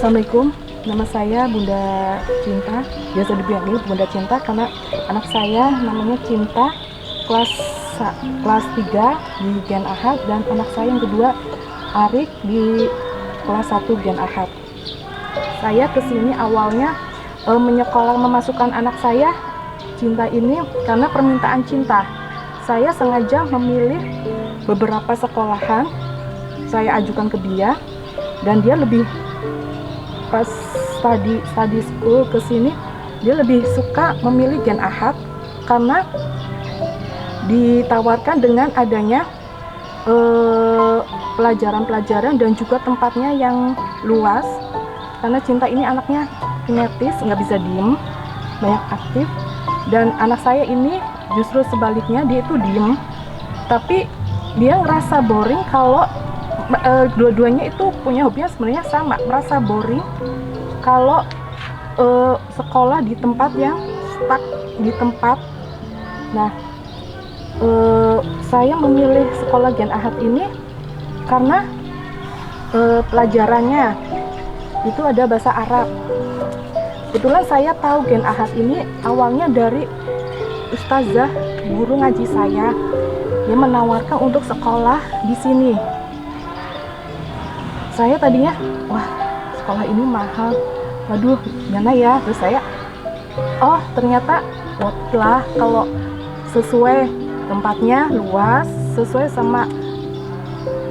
Assalamualaikum, nama saya Bunda Cinta, biasa dipanggil Bunda Cinta karena anak saya namanya Cinta, kelas 3 di Gen Ahad, dan anak saya yang kedua Arik di kelas 1 Gen Ahad. Saya kesini awalnya memasukkan anak saya Cinta ini karena permintaan Cinta. Saya sengaja memilih beberapa sekolahan, saya ajukan ke dia, dan dia lebih pas study school ke sini dia lebih suka memilih Gen Ahad karena ditawarkan dengan adanya pelajaran-pelajaran dan juga tempatnya yang luas, karena Cinta ini anaknya kinetis, nggak bisa diem, banyak aktif, dan anak saya ini justru sebaliknya, dia itu diem tapi dia ngerasa boring kalau dua-duanya itu punya hobinya sebenarnya sama, merasa boring kalau sekolah di tempat yang stuck di tempat. Nah, saya memilih sekolah Gen Ahad ini karena pelajarannya itu ada bahasa Arab. Kebetulan saya tahu Gen Ahad ini awalnya dari ustazah guru ngaji saya, dia menawarkan untuk sekolah di sini. Saya tadinya, wah sekolah ini mahal, waduh gimana ya, terus saya, oh ternyata lah kalau sesuai tempatnya luas, sesuai sama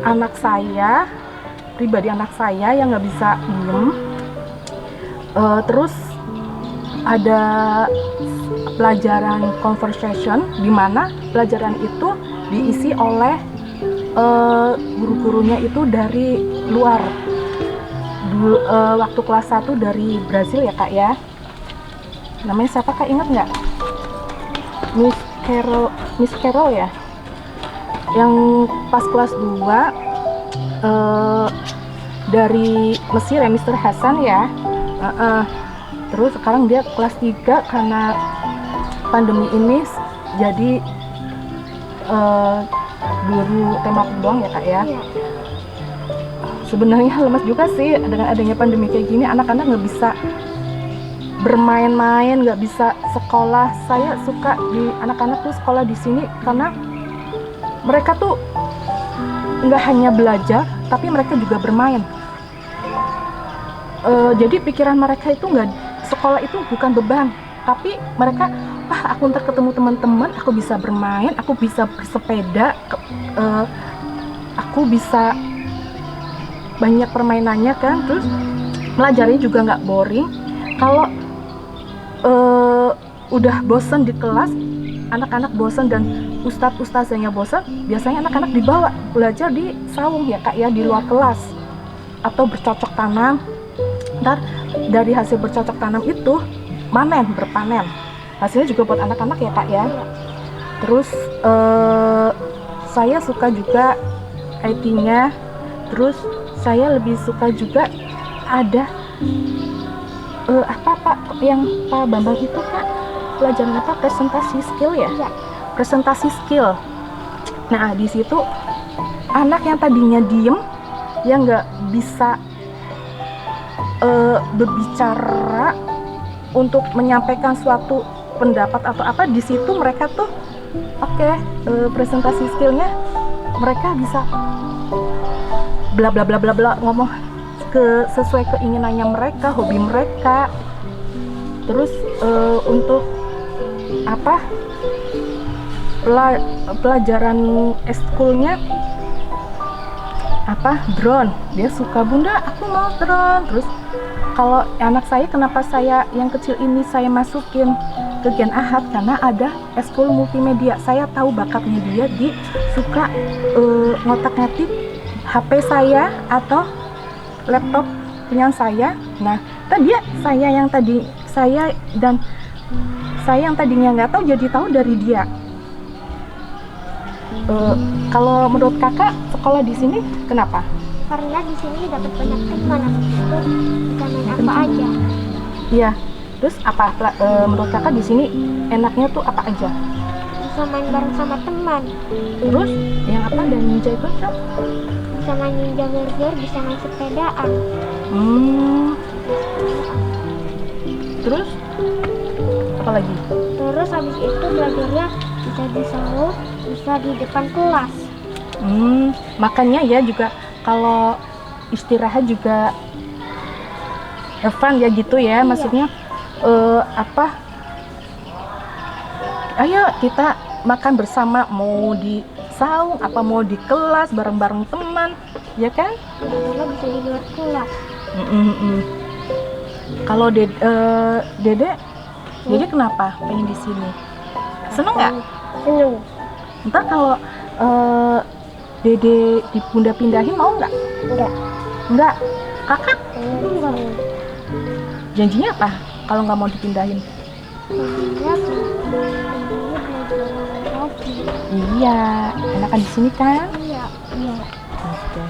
anak saya, pribadi anak saya yang nggak bisa diem, terus ada pelajaran conversation di mana pelajaran itu diisi oleh guru-gurunya itu dari luar. Waktu kelas 1 dari Brazil ya kak ya, namanya siapa kak, ingat nggak? Miss Carol ya, yang pas kelas 2 dari Mesir ya, Mr. Hasan ya. Terus sekarang dia kelas 3 karena pandemi ini jadi guru tema doang ya kak ya. Sebenarnya lemas juga sih dengan adanya pandemi kayak gini, anak-anak nggak bisa bermain-main, nggak bisa sekolah. Saya suka di anak-anak tuh sekolah di sini karena mereka tuh nggak hanya belajar tapi mereka juga bermain. Jadi pikiran mereka itu nggak, sekolah itu bukan beban, tapi mereka, wah aku ntar ketemu teman-teman, aku bisa bermain, aku bisa bersepeda, aku bisa banyak permainannya kan, terus belajarnya juga nggak boring. Kalau udah bosen di kelas, anak-anak bosen dan ustadzanya bosen, biasanya anak-anak dibawa belajar di saung ya kak ya, di luar kelas, atau bercocok tanam. Ntar dari hasil bercocok tanam itu berpanen, hasilnya juga buat anak-anak ya kak ya. Terus saya suka juga IT-nya, terus saya lebih suka juga ada apa pak yang Pak Bambang itu kak, pelajaran apa, presentasi skill ya? Presentasi skill. Nah di situ anak yang tadinya diem, yang nggak bisa berbicara untuk menyampaikan suatu pendapat atau apa, di situ mereka tuh presentasi skillnya mereka bisa bla bla bla bla bla, ngomong sesuai keinginannya mereka, hobi mereka. Terus untuk apa, pelajaran eskulnya apa, drone, dia suka, bunda aku mau drone. Terus kalau anak saya, kenapa saya yang kecil ini saya masukin ke Gen Ahad, karena ada eskul multimedia. Saya tahu bakatnya dia, dia suka ngotak-ngatik HP saya atau laptop punya saya. Nah tadi saya yang tadinya nggak tahu jadi tahu dari dia. Kalau menurut kakak sekolah di sini kenapa? Karena di sini dapat banyak teman, itu bisa main apa aja. Iya. Terus apa menurut kakak di sini enaknya tuh apa aja? Bisa main bareng sama teman. Terus yang apa, dan ninja itu? Bisa main ninja warrior, bisa main sepedaan. Terus apa lagi? Terus habis itu belajarnya bisa di saung, bisa di depan kelas. Makanya ya juga kalau istirahat juga have fun ya gitu ya. Iya. Maksudnya apa? Ayo kita makan bersama, mau di saung apa mau di kelas bareng-bareng teman, ya kan? Kadang bisa di luar kelas. Kalau Dede kenapa pengen di sini? Seneng nggak? Seneng. Ntar kalau Dede di Bunda pindahin mau nggak? Enggak. Nggak. Kakak Enggak. janjinya apa kalau nggak mau dipindahin? Jadinya belajar lagi. Iya, enakan di sini kan? Iya. Iya. Oke.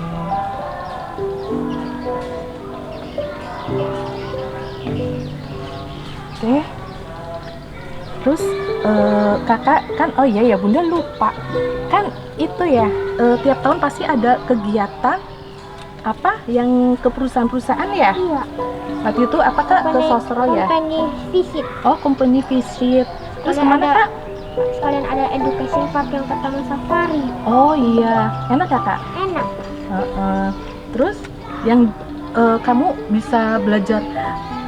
Oke. Terus kakak kan, oh iya ya Bunda lupa kan itu ya, tiap tahun pasti ada kegiatan apa yang ke perusahaan-perusahaan ya? Iya. Waktu itu apakah ke Sosro ya? Company visit. Oh, company visit. Terus Sekalian kemana ada- kak? Sekalian ada education park yang ke Taman Safari. Oh iya, enak ya kak? Enak. Terus yang kamu bisa belajar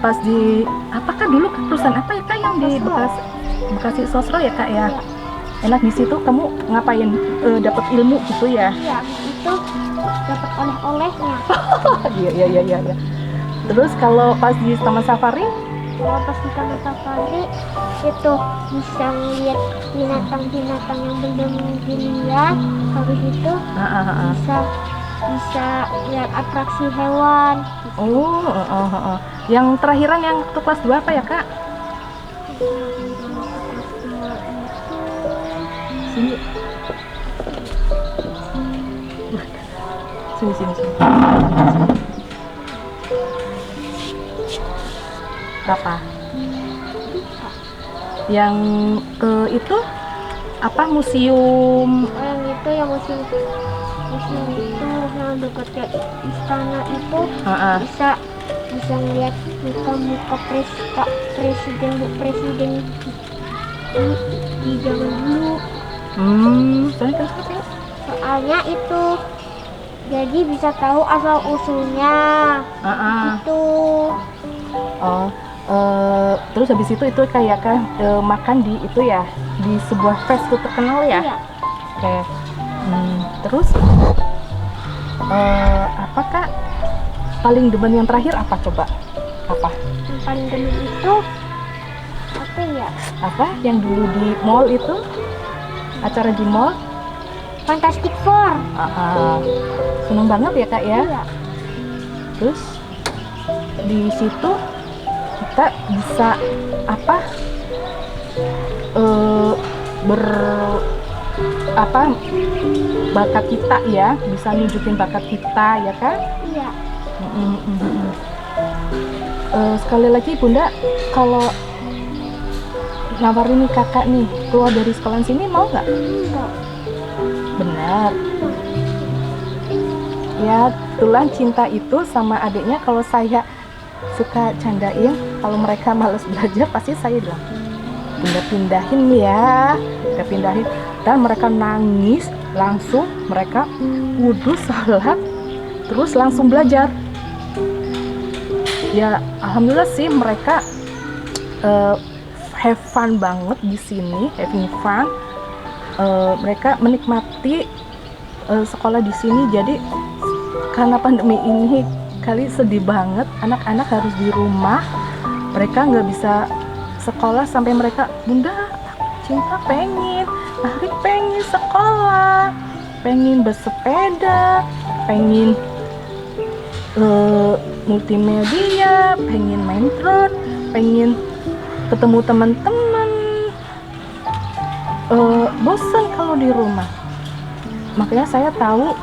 pas di apakah dulu perusahaan apa ya kak yang di Sosro. Bekasi Sosro ya kak ya? Iya. Enak di situ kamu ngapain? Dapat ilmu gitu ya? Iya. Habis itu dapat oleh-olehnya. Iya. Terus kalau pas di Taman Safari? Kalau pas di Taman Safari itu bisa ngeliat binatang-binatang yang belum dilihat. Habis itu bisa lihat atraksi hewan. Oh. Yang terakhiran yang ke kelas 2 apa ya kak? Sini. Sini. Apa? Yang ke itu apa museum? Yang itu yang museum itu yang dekat istana itu bisa ngeliat muka-muka presiden di zaman dulu. Soalnya itu jadi bisa tahu asal usulnya. Itu Terus habis itu kayak kan makan di itu ya, di sebuah fast food terkenal ya. iya. Oke. Terus apa kak paling demen yang terakhir apa coba? Apa? Yang paling demen itu apa ya? Apa yang dulu di mall itu? Acara di mall? Fantastic Four. Seneng banget ya kak ya. Iya. Terus di situ kita bisa apa bakat kita ya, bisa nunjukin bakat kita ya kan? Iya. Sekali lagi Bunda kalau nawarin nih kakak nih keluar dari sekolah sini mau nggak? Enggak. Benar. Ya, tulang cinta itu sama adiknya kalau saya suka candain, kalau mereka males belajar pasti saya bilang, Bunda pindahin ya, Bunda pindahin. Dan mereka nangis, langsung mereka wudhu, sholat, terus langsung belajar. Ya, alhamdulillah sih mereka have fun banget di sini, having fun. Mereka menikmati sekolah di sini. Jadi karena pandemi ini kali sedih banget, anak-anak harus di rumah, mereka nggak bisa sekolah sampai mereka, Bunda Cinta pengen, Ahri pengen sekolah, pengen bersepeda, pengen multimedia, pengen main drone, pengen ketemu teman-teman, bosan kalau di rumah. Makanya saya tahu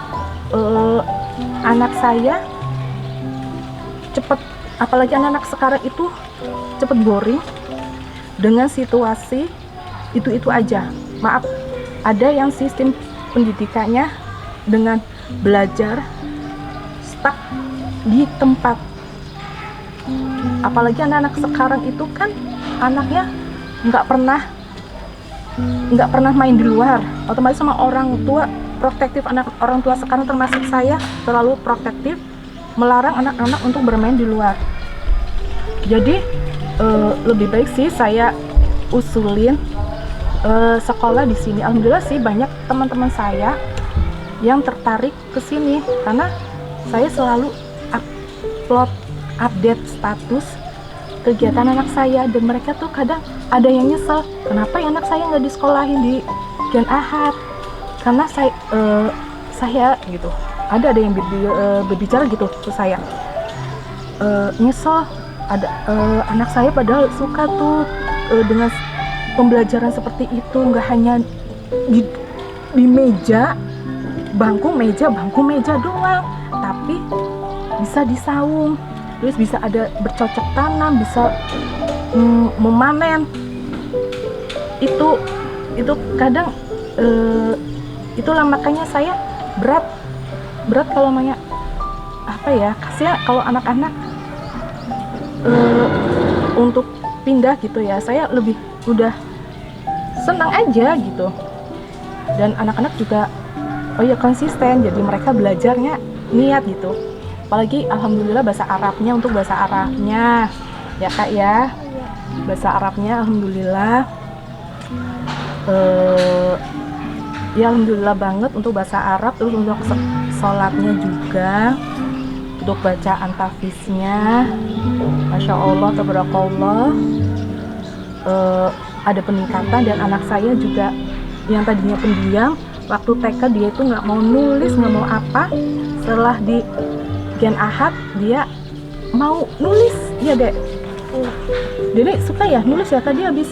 anak saya cepet, apalagi anak-anak sekarang itu cepet boring dengan situasi itu aja. Maaf, ada yang sistem pendidikannya dengan belajar stuck di tempat apalagi anak-anak sekarang itu kan anaknya nggak pernah main di luar, otomatis sama orang tua protektif. Orang tua sekarang termasuk saya terlalu protektif, melarang anak-anak untuk bermain di luar. Jadi lebih baik sih saya usulin sekolah di sini. Alhamdulillah sih banyak teman-teman saya yang tertarik ke sini karena saya selalu update status kegiatan anak saya, dan mereka tuh kadang ada yang nyesel kenapa ya anak saya nggak disekolahin di Gen Ahad, karena saya gitu, ada yang berbicara gitu ke saya, nyesel ada anak saya padahal suka tuh dengan pembelajaran seperti itu, nggak hanya di meja bangku meja doang, tapi bisa di saung, terus bisa ada bercocok tanam, bisa memanen. Itu kadang itulah makanya saya berat kalau namanya apa ya, kasihan kalau anak-anak untuk pindah gitu ya. Saya lebih udah senang aja gitu, dan anak-anak juga konsisten, jadi mereka belajarnya niat gitu. Apalagi alhamdulillah bahasa Arabnya ya Kak ya, bahasa Arabnya alhamdulillah ya alhamdulillah banget untuk bahasa Arab. Terus untuk sholatnya juga, untuk bacaan tahfiznya, Masya Allah, tabarakallah, ada peningkatan. Dan anak saya juga yang tadinya pendiam, waktu TK dia itu nggak mau nulis, nggak mau apa, setelah di Gen Ahad dia mau nulis ya Dek. Jadi suka ya nulis ya, tadi habis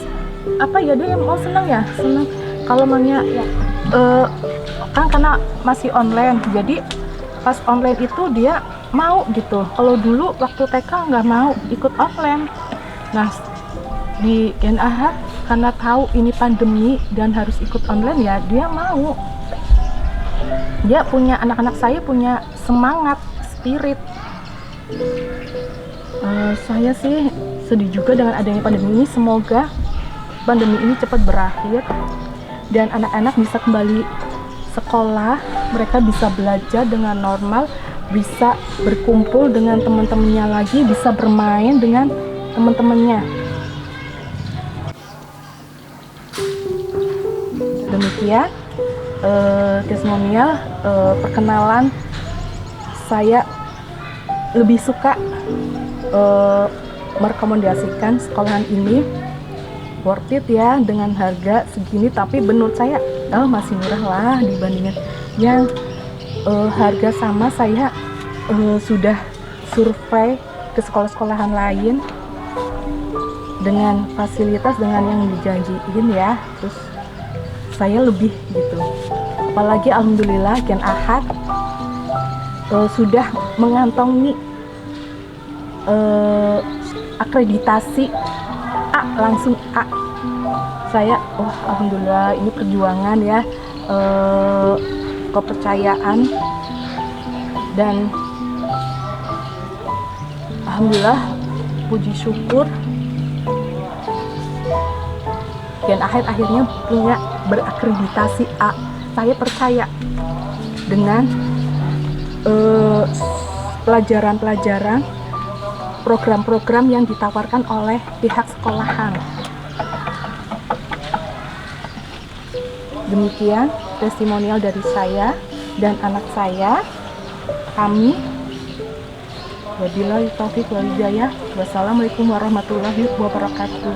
apa ya dia mau senang kalau maunya ya, kan karena masih online, jadi pas online itu dia mau gitu. Kalau dulu waktu TK nggak mau ikut online. Nah di Gen Ahad karena tahu ini pandemi dan harus ikut online, ya dia mau. Dia punya, anak-anak saya punya semangat, spirit. Saya sih sedih juga dengan adanya pandemi ini. Semoga pandemi ini cepat berakhir dan anak-anak bisa kembali sekolah, mereka bisa belajar dengan normal, bisa berkumpul dengan teman-temannya lagi, bisa bermain dengan teman-temannya. Demikian testimonial perkenalan. Saya lebih suka merekomendasikan sekolahan ini, worth it ya dengan harga segini, tapi menurut saya masih murah lah dibandingkan yang harga sama. Saya sudah survei ke sekolah-sekolahan lain dengan fasilitas, dengan yang dijanjiin ya, terus saya lebih gitu. Apalagi alhamdulillah Gen Ahad sudah mengantongi akreditasi A, langsung A. Saya alhamdulillah, ini perjuangan ya, kepercayaan, dan alhamdulillah puji syukur Gen Ahad akhirnya punya berakreditasi A. Saya percaya dengan pelajaran-pelajaran, program-program yang ditawarkan oleh pihak sekolahan. Demikian testimonial dari saya dan anak saya, kami. Wabillahi taufiq wal hidayah. Wassalamualaikum warahmatullahi wabarakatuh.